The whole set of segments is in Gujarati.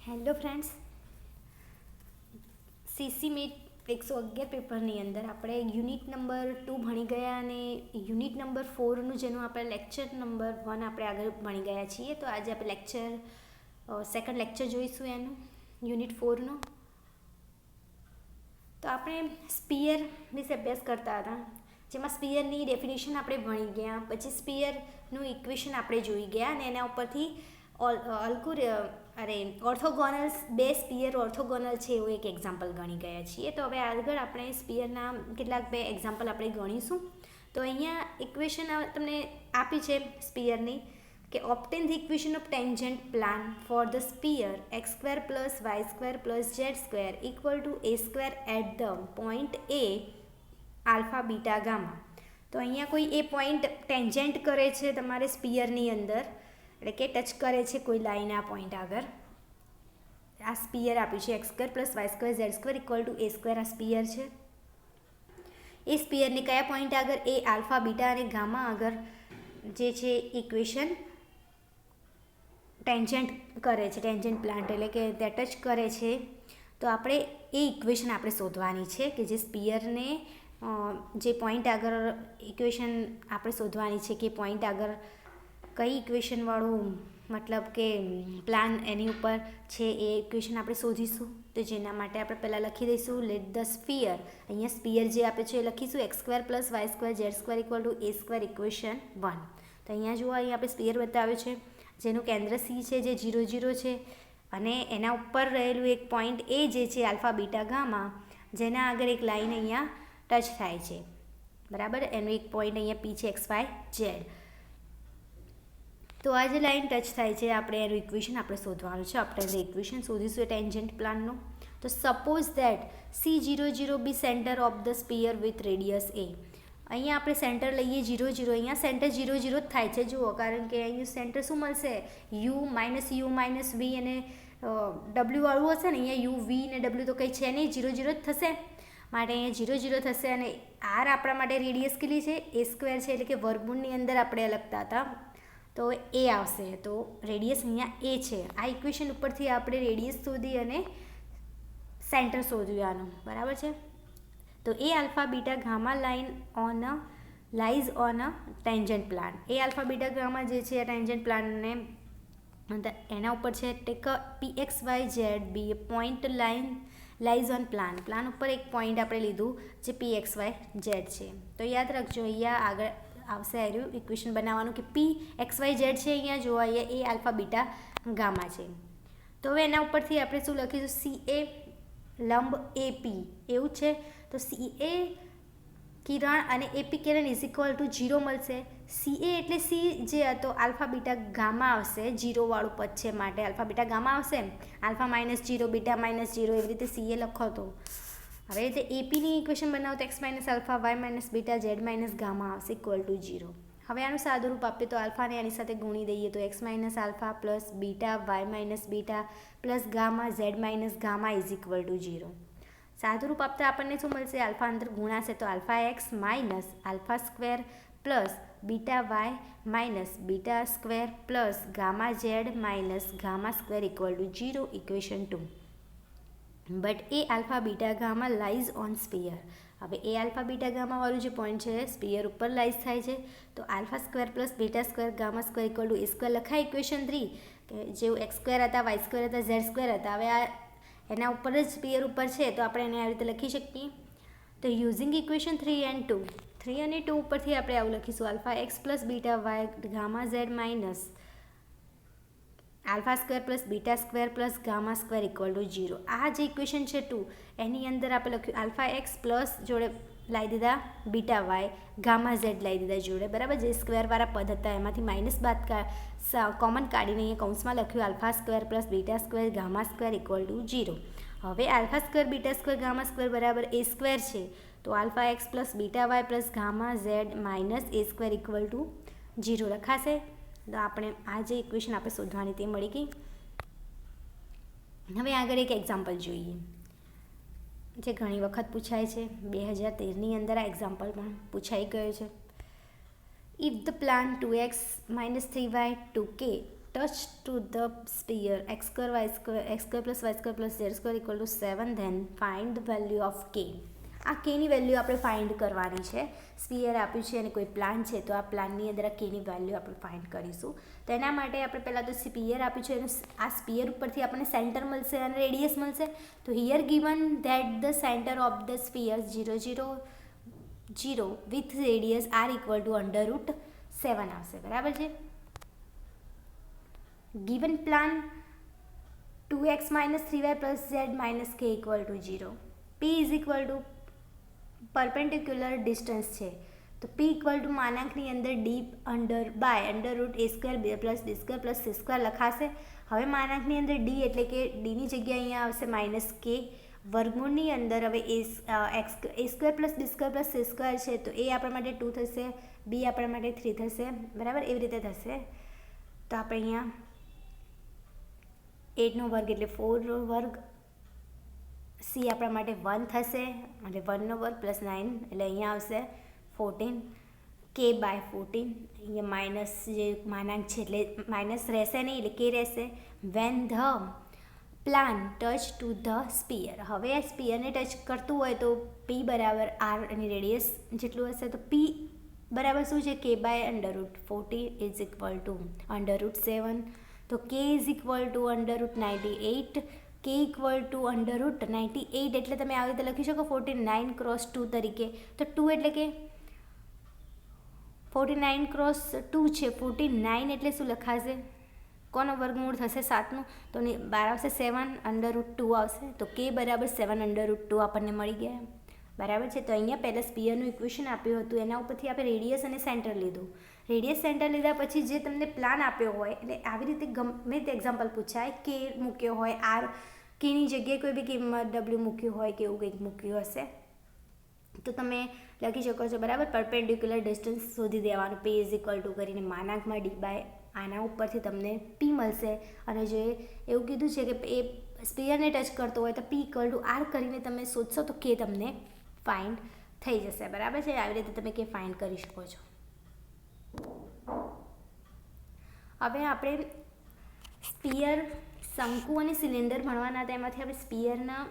હેલો ફ્રેન્ડ્સ, સીસી મીટ 111 પેપરની અંદર આપણે યુનિટ નંબર 2 ભણી ગયા અને યુનિટ નંબર 4નું જેનું આપણે લેક્ચર નંબર 1 આપણે આગળ ભણી ગયા છીએ. તો આજે આપણે સેકન્ડ લેક્ચર જોઈશું એનું યુનિટ 4નો. તો આપણે સ્પીયર વિશે અભ્યાસ કરતા હતા, જેમાં સ્પીયરની ડેફિનેશન આપણે ભણી ગયા, પછી સ્પીયરનું ઇક્વેશન આપણે જોઈ ગયા અને એના ઉપરથી ઓર્થોગોનલ્સ બે સ્પીયર ઓર્થોગોનલ છે એવું એક એક્ઝામ્પલ ગણી ગયા છીએ. તો હવે આગળ આપણે સ્પીયરના કેટલાક બે એક્ઝામ્પલ આપણે ગણીશું. તો અહીંયા ઇક્વેશન તમને આપી છે સ્પીયરની કે obtain the equation of tangent plane for the sphere x² + y² + z² = a² at the point A alpha beta gamma. તો અહીંયા કોઈ એ પોઈન્ટ ટેન્જન્ટ કરે છે તમારે સ્પીયરની અંદર, એટલે કે ટચ કરે છે કોઈ લાઈન આ પોઈન્ટ આગળ. આ સ્પીયર આપ્યું છે x² + y² z² = a². આ સ્પીયર છે. એ સ્પીયરને કયા પોઈન્ટ આગળ? એ આલ્ફા બીટા અને ગામા આગળ જે છે ઇક્વેશન ટેન્જન્ટ કરે છે, ટેન્જન્ટ પ્લાન્ટ એટલે કે ત્યાં ટચ કરે છે. તો આપણે એ ઇક્વેશન આપણે શોધવાની છે કે જે સ્પીયરને જે પોઈન્ટ આગળ ઇક્વેશન આપણે શોધવાની છે કે પોઈન્ટ આગળ કઈ ઇક્વેશનવાળું મતલબ કે પ્લાન એની ઉપર છે એ ઇક્વેશન આપણે શોધીશું. તો જેના માટે આપણે પહેલાં લખી દઈશું લેટ ધ સ્પીયર. અહીંયા સ્પીયર જે આપે છે એ લખીશું x² + y² z² = a² equation 1. તો અહીંયા જુઓ, અહીંયા આપણે સ્પીયર બતાવ્યું છે જેનું કેન્દ્ર C છે જે 0 0 છે અને એના ઉપર રહેલું એક પોઈન્ટ એ જે છે આલ્ફા બીટા ગામા, જેના આગળ એક લાઈન અહીંયા ટચ થાય છે, બરાબર. એનું એક પોઈન્ટ અહીંયા P છે x y z. તો આ જે લાઈન ટચ થાય છે આપણે એનું ઇક્વેશન આપણે શોધવાનું છે. આપણે ઇક્વેશન શોધીશું ટેન્જન્ટ પ્લાનનું. તો suppose that C0 0 be centre of the sphere with radius a. અહીંયા આપણે સેન્ટર લઈએ 0 0. અહીંયા સેન્ટર 0 0 જ થાય છે જુઓ, કારણ કે અહીં સેન્ટર શું મળશે? u - v અને w વાળું હશે ને. અહીંયા u v ને w તો કંઈ છે નહીં, 0 0 જ થશે. માટે અહીંયા 0 0 થશે અને r આપણા માટે રેડિયસ કેટલી છે? a² છે, એટલે કે વર્ગમૂળની અંદર આપણે લખતા હતા તો એ આવશે. તો રેડિયસ અહીંયા એ છે. આ ઇક્વેશન ઉપરથી આપણે રેડિયસ શોધી અને સેન્ટર શોધ્યું આનું, બરાબર છે. તો A alpha beta gamma lies on a tangent plane. A alpha beta gamma જે છે આ ટેન્જન્ટ પ્લાનને એના ઉપર છે. Take px y z be A point lies on plane ઉપર એક પોઈન્ટ આપણે લીધું જે px y z છે. તો યાદ રાખજો, અહીંયા આગળ આવશે આવ્યું ઇક્વેશન બનાવવાનું કે px y z છે. અહીંયા જોવા અહીંયા એ આલ્ફા બીટા ગામા છે. તો હવે એના ઉપરથી આપણે શું લખીશું? CA લંબ AP એવું છે. તો CA કિરણ અને AP કિરણ = 0 મળશે. CA એટલે C જે હતો આલ્ફા બીટા ગામા આવશે, 0 વાળું પદ છે માટે આલ્ફા બીટા ગામા આવશે. આલ્ફા -0 બીટા -0 એવી રીતે CA લખો. તો હવે રીતે APની ઇક્વેશન બનાવો તો x - alpha y - beta z - gamma આવશે = 0. હવે આનું સાદું રૂપ આપીએ તો આલ્ફાને આની સાથે ગુણી દઈએ તો x - alpha + beta y - beta + gamma z - gamma = 0. સાદું રૂપ આપતા આપણને શું મળશે? આલ્ફા અંદર ગુણાશે તો આલ્ફા x - આલ્ફા² + બીટા y - બીટા² + ગામા z - ગામા² = 0 equation 2. But A alpha beta gamma lies on sphere. હવે એ આલ્ફા બીટા ગામા વાળું જે પોઈન્ટ છે સ્પીયર ઉપર લાઈઝ થાય છે. તો આલ્ફા² + બીટા² ગામા² = a² લખાય ઇક્વેશન 3. કે જેવું x² હતા, y² હતા, z² હતા. હવે આ એના ઉપર જ સ્પીયર ઉપર છે તો આપણે એને આવી રીતે લખી શકીએ. તો યુઝિંગ ઇક્વેશન 3 and 2, 3 અને 2 ઉપરથી આપણે આવું લખીશું alpha x + beta y gamma z - આલ્ફા² + બીટા² + ગામા² = 0. આ જે ઇક્વેશન છે 2 એની અંદર આપણે લખ્યું આલ્ફા x પ્લસ જોડે લાવી દીધા બીટા y, ગામા z લાવી દીધા જોડે, બરાબર. જે સ્ક્વેરવાળા પદ હતા એમાંથી માઇનસ બાદ કોમન કાઢીને અહીંયા કૌંસમાં લખ્યું આલ્ફા² + બીટા² ગામા² = 0. હવે આલ્ફા² બીટા² ગામા² બરાબર a² છે. તો alpha x + beta y + gamma z - a² = 0 લખાશે. તો આપણે આ જે ઇક્વેશન આપણે શોધવાની તે મળી ગઈ. હવે આગળ એક એક્ઝામ્પલ જોઈએ જે ઘણી વખત પૂછાય છે. 2013ની અંદર આ એક્ઝામ્પલ પણ પૂછાઈ ગયો છે. If the plan 2x - 3y 2k touch to the sphere x square plus y square plus z square equal to 7, then find the value of k. આ કેની વેલ્યુ આપણે ફાઇન્ડ કરવાની છે. સ્ફિયર આપ્યું છે અને કોઈ પ્લાન છે તો આ પ્લાનની અંદર આ કેની વેલ્યુ આપણે ફાઇન્ડ કરીશું. તો એના માટે આપણે પહેલાં તો સ્ફિયર આપ્યું છે અને આ સ્ફિયર ઉપરથી આપણને સેન્ટર મળશે અને રેડિયસ મળશે. તો here given that the centre of the sphere 0 0 0 with radius R equal to √7 આવશે. બરાબર છે. given plan 2x minus 3y plus z minus k equal to 0. p is equal to perpendicular distance છે તો p ઇક્વલ ટુ માનાંકની અંદર d √a² plus b² plus c² લખાશે. હવે માનાંકની અંદર d એટલે કે ડીની જગ્યાએ અહીંયા આવશે -k. વર્ગમૂળની અંદર હવે a² plus b² plus c² છે તો a આપણા માટે 2 થશે, b આપણા માટે 3 થશે. બરાબર, એવી રીતે થશે. તો આપણે અહીંયા 8નો વર્ગ એટલે 4નો વર્ગ, c આપણા માટે 1 થશે અને 1નો વર્ગ પ્લસ 9 એટલે અહીંયા આવશે 14, k/14. અહીંયા માઇનસ જે માનાંક છે એટલે માઇનસ રહેશે નહીં એટલે k રહેશે. When the plane touch to the sphere, હવે આ સ્પિયરને ટચ કરતું હોય તો p બરાબર r અને રેડિયસ જેટલું હશે તો p બરાબર શું છે k/√14 ઇઝ ઇક્વલ ટુ √7. તો k is equal to √98, k equal to √98 એટલે તમે આવી રીતે લખી શકો 49 × 2 તરીકે. તો 2 એટલે કે 49 × 2 છે, 49 એટલે શું લખાશે, કોનો વર્ગમૂળ થશે 7નું, તો 12 આવશે 7 √2 આવશે. તો k બરાબર 7 √2 આપણને મળી ગયા. બરાબર છે. તો અહીંયા પહેલાં સ્પિયરનું ઇક્વેશન આપ્યું હતું, એના ઉપરથી આપણે રેડિયસ અને સેન્ટર લીધું. રેડિયસ સેન્ટર લીધા પછી જે તમને પ્લાન આપ્યો હોય એટલે આવી રીતે ગમે તે એક્ઝામ્પલ પૂછાય, કે મૂક્યો હોય આર, કેની જગ્યાએ કોઈ બી કિંમત ડબલ્યુ મૂક્યું હોય કે એવું કંઈક મૂક્યું હશે તો તમે લખી શકો છો. બરાબર, પરપેન્ડિક્યુલર ડિસ્ટન્સ શોધી દેવાનું, p ઇઝ ઇક્વલ ટુ કરીને માનાંકમાં d બાય આના ઉપરથી તમને p મળશે. અને જે એવું કીધું છે કે એ સ્પિયરને ટચ કરતો હોય તો p ઇક્વલ ટુ r કરીને તમે શોધશો તો કે તમને ફાઇન્ડ થઈ જશે. બરાબર છે. આવી રીતે તમે કે ફાઇન્ડ કરી શકો છો. હવે આપણે સ્પિયર, શંકુ અને સિલિન્ડર ભણવાના હતા, એમાંથી આપણે સ્પિયરના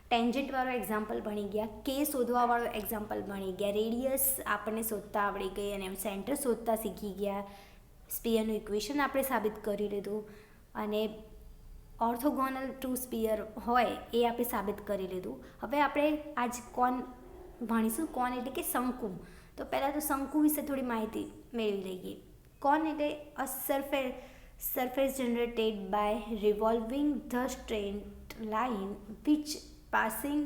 ટેન્જન્ટવાળો એક્ઝામ્પલ ભણી ગયા, કે શોધવાવાળો એક્ઝામ્પલ ભણી ગયા, રેડિયસ આપણને શોધતા આવડી ગઈ અને સેન્ટર શોધતા શીખી ગયા, સ્પિયરનું ઇક્વેશન આપણે સાબિત કરી લીધું અને ઓર્થોગોનલ ટુ સ્પિયર હોય એ આપણે સાબિત કરી લીધું. હવે આપણે આજ કોન ભણીશું. કોન એટલે કે શંકુ. તો પહેલાં તો શંકુ વિશે થોડી માહિતી મેળવી લઈએ. કોન એટલે અ surface generated by revolving the straight line which passing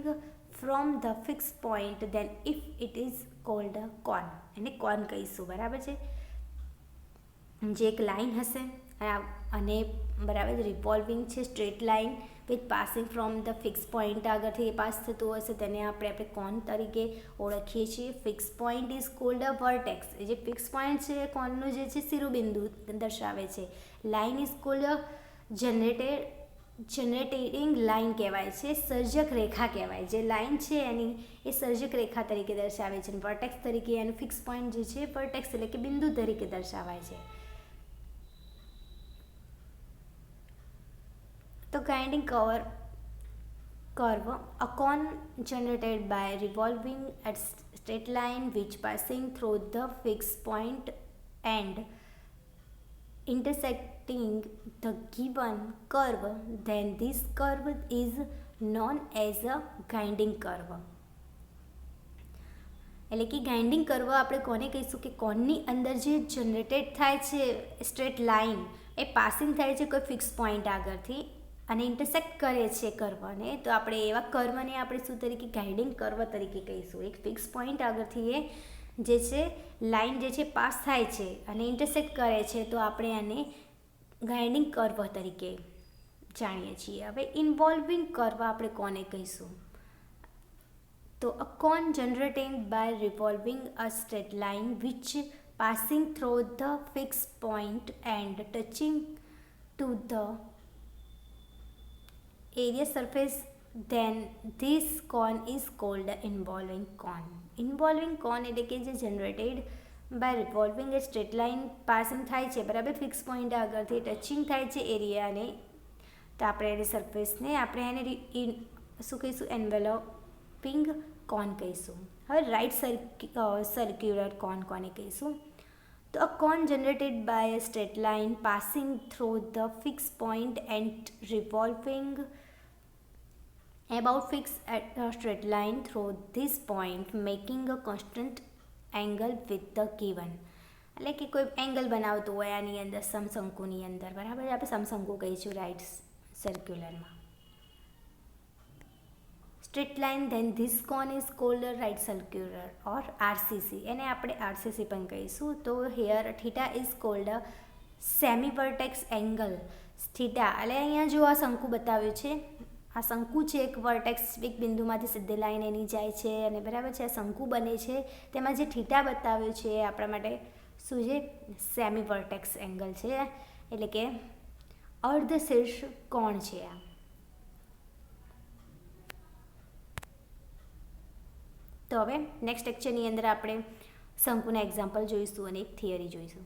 from the fixed point, then if it is called a cone. એને કોન કહીશું. બરાબર છે. જે એક લાઇન હશે અને બરાબર રિવોલ્વિંગ છે, straight line with passing from the fix point આગળથી એ પાસ થતું હશે તેને આપણે કોન તરીકે ઓળખીએ છીએ. Fix point is called a vertex. એ જે ફિક્સ પોઈન્ટ છે કોનનું જે છે શિરોબિંદુ દર્શાવે છે. Line is called a generating line કહેવાય છે, સર્જક રેખા કહેવાય. જે લાઇન છે એની એ સર્જક રેખા તરીકે દર્શાવે છે. વર્ટેક્સ તરીકે એનું ફિક્સ પોઈન્ટ જે છે વર્ટેક્સ એટલે કે બિંદુ તરીકે દર્શાવાય છે. તો grinding curve, a cone generated by revolving at straight line which passing through the fixed point and intersecting the given curve, then this curve is known as a grinding curve. એટલે કે ગ્રાઇન્ડિંગ કર્વ આપણે કોને કહીશું કે કોનની અંદર જે જનરેટેડ થાય છે સ્ટ્રેટ લાઇન એ પાસિંગ થાય છે કોઈ ફિક્સ પોઈન્ટ આગળથી અને ઇન્ટરસેક્ટ કરે છે કર્વને, તો આપણે એવા કર્વને આપણે શું તરીકે ગાઇડિંગ કર્વ તરીકે કહીશું. એક ફિક્સ પોઈન્ટ આગળથી એ જે છે લાઇન જે છે પાસ થાય છે અને ઇન્ટરસેક્ટ કરે છે તો આપણે આને ગાઇડિંગ કર્વ તરીકે જાણીએ છીએ. હવે ઇન્વોલ્વિંગ કર્વ આપણે કોને કહીશું તો a cone generated by revolving a straight line which passing through the fix point and touching to the area surface, then this cone is called involving cone. Involving cone એટલે કે જે generated by revolving a straight line passing થાય છે, બરાબર, ફિક્સ પોઈન્ટ આગળથી ટચિંગ થાય છે એરિયાને, તો આપણે એની સરફેસને આપણે એને શું કહીશું, એન્વેલોપિંગ કોન કહીશું. હવે રાઇટ સર્ક્યુલર કોન કોને કહીશું, તો a cone generated by a straight line passing through the fixed point and revolving about fixed at a straight line through this point making a constant angle with the given. એટલે કે કોઈ એંગલ બનાવતું હોય આની અંદર સમશંકુની અંદર, બરાબર, આપણે સમશંકુ કહીશું રાઇટ સર્ક્યુલરમાં. Straight line then this cone is called right circular or RCC, એને આપણે આરસીસી પણ કહીશું. તો here theta is called semi vertex angle. Theta એટલે અહીંયા જો આ શંકુ બતાવ્યું છે, આ શંકુ છે, એક વર્ટેક્સ એક બિંદુમાંથી સીધી લાઈન એની જાય છે અને બરાબર છે, આ શંકુ બને છે, તેમાં જે થીટા બતાવ્યું છે એ આપણા માટે શું છે, સેમી વર્ટેક્સ એંગલ છે, એટલે કે અર્ધ શીર્ષ કોણ છે આ. તો હવે નેક્સ્ટ લેક્ચરની અંદર આપણે શંકુના એક્ઝામ્પલ જોઈશું અને એક થિયરી જોઈશું.